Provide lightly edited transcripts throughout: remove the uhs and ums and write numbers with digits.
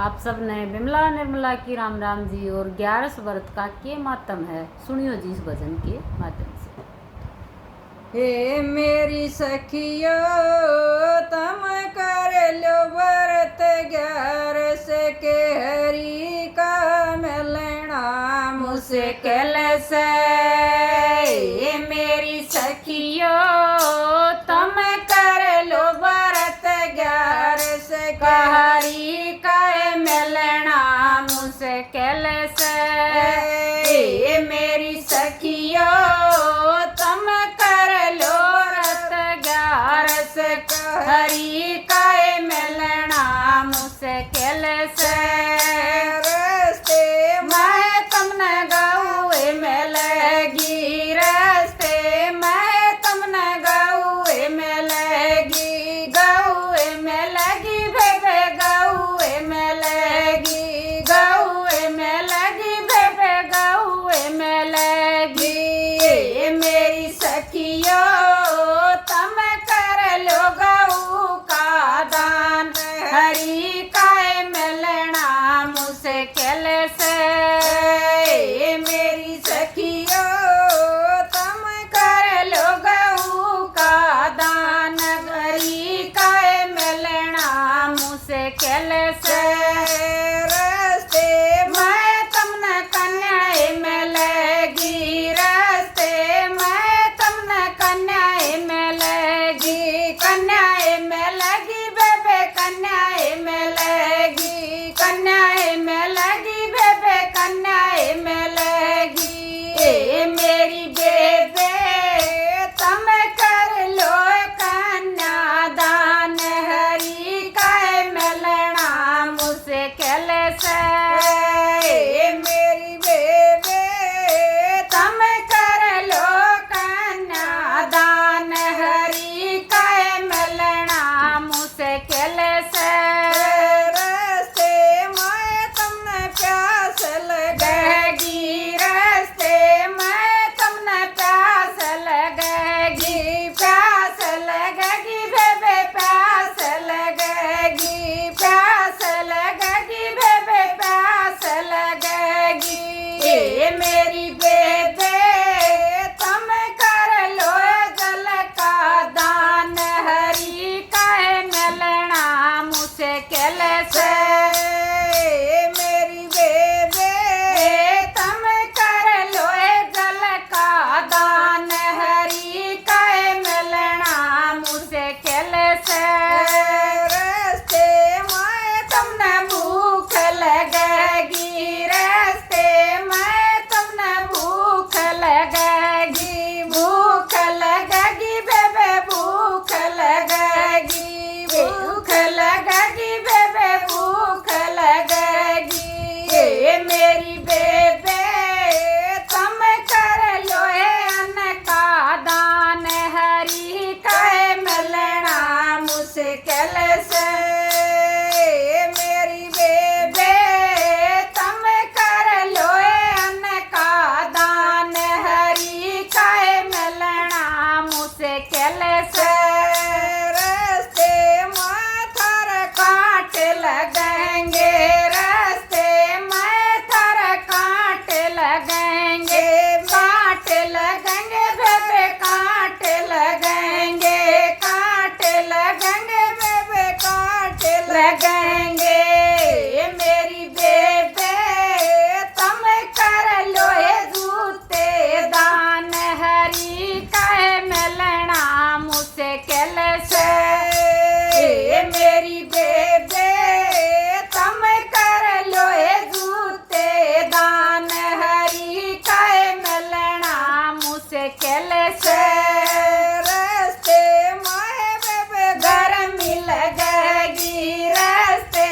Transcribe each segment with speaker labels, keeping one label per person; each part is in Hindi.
Speaker 1: आप सब ने विमला निर्मला की राम राम जी और 11 व्रत का के मातम है, सुनियो जी इस भजन के माध्यम से।
Speaker 2: हे मेरी सखियो तम कर लो व्रत 11 के हरि का मिलना मुश्किल से। हे मेरी सखियो तम कर लो व्रत 11 का हरि का मिलना मुश्किल से। हे मेरी सखियो तम कर लो व्रत 11 का हरि का मिलना मुश्किल से। रस्ते मैं तुमने गौए मिलेगी, रस्ते मैं तुमने गौए मिलेगी, गौए मिलेगी बेबे गौए मिलेगी, गौए मिलेगी बेबे गौए मिलेगी। मेरी सखियो तम कर लो गऊ का दान हरि का मिलना मुश्किल से। मेरी सखियो तम कर लो गऊ का दान हरि का मिलना मुश्किल से। रस्ते मैं तुमने कन्या मिलेगी, रस्ते मैं तुमने कन्या मिलेगी, कन्या मिलेगी बेबे कन्या मिलेगी, कन्या मिलेगी बेबे कन्या मिलेगी। मेरी बेबे तुम कर लो कन्या दान हरि का मिलना मुश्किल से। मेरी बेबे तुम कर लो कन्या दान हरि का मिलना मुश्किल से। रस्ते में तुमने प्यास लगेगी, रस्ते में तुमने प्यास लगेगी, प्यास लगेगी बेबे प्यास लगेगी, प्यास लगेगी बेबे प्यास लगेगी। मेरी बेबे तुम कर लो जल का दान हरि का मिलना मुश्किल से। मेरी बेबे तुम कर लो जल का दान हरि का मिलना मुश्किल से। रस्ते में तुमने भूख लगेगी, रस्ते में तुमने भूख लगेगी, भूख लगेगी बेबे भूख लगेगी, भूख लगेगी बेबे भूख लगेगी। मेरी बेबे तुम कर लो अन्न का दान हरि का मिलना मुश्किल से। मेरी बेबे तुम कर लो अन्न का दान हरि का मिलना मुश्किल से। रस्ते में थर काट लगेंगे, रस्ते में थर काट लगेंगे, काट लगेंगे बेबे काट लगेंगे, काट लगेंगे बेबे काट लगेंगे। मेरी बेबे तुम कर लो जूते दान हरि का मिलना मुश्किल से। मेरी बेबे तुम कर लो जूते दान हरि का मिलना मुश्किल से। रस्ते में बेबे गर्मी लगेगी, रस्ते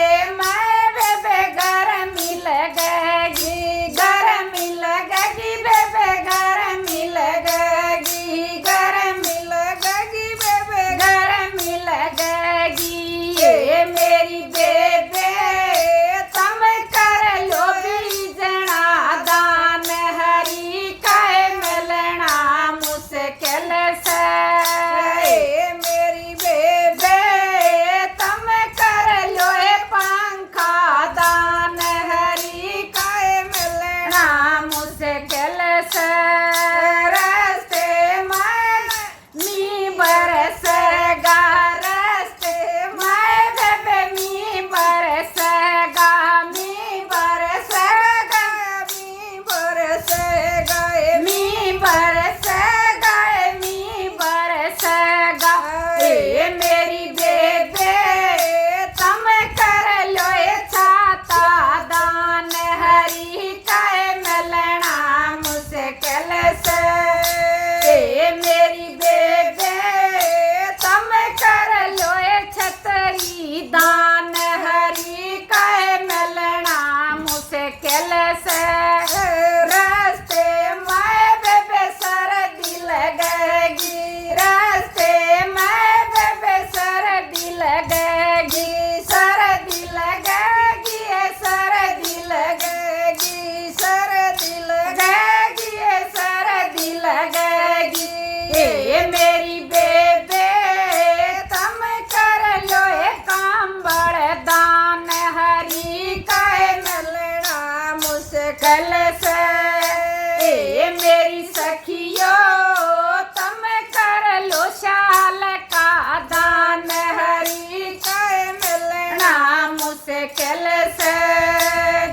Speaker 2: मुश्किल से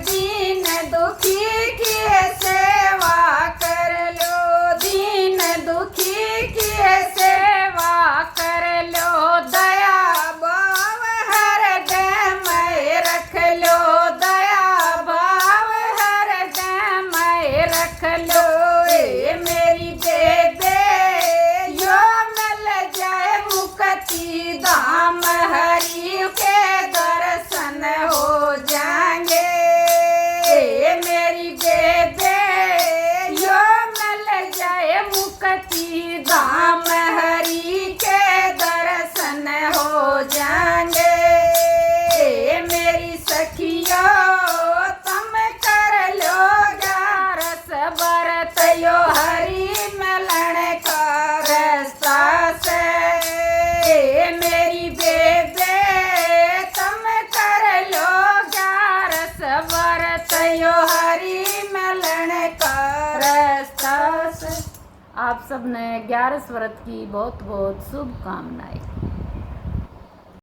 Speaker 2: दीन दुखी की सेवा कर लो, दीन दुखी की सेवा कर लो, दया भाव हरदम रख लो, दया भाव हरदम रख लो। ए मेरी बेबे यो मिल जाए मुक्ति धाम, हरि के दर्शन हो जाएंगे। ए मेरी बेबे यो मिल जाए मुक्ति धाम, हरि के दर्शन हो जाएंगे। ए मेरी सखियो तुम कर लो ग्यारस व्रत यो हरि मिलन का रास्ता से। ए मेरी बेबे तुम कर लो ग्यारस व्रत यो हरि मिलन का रास्ता से।
Speaker 1: आप सबने 11 व्रत की बहुत बहुत शुभकामनाएं।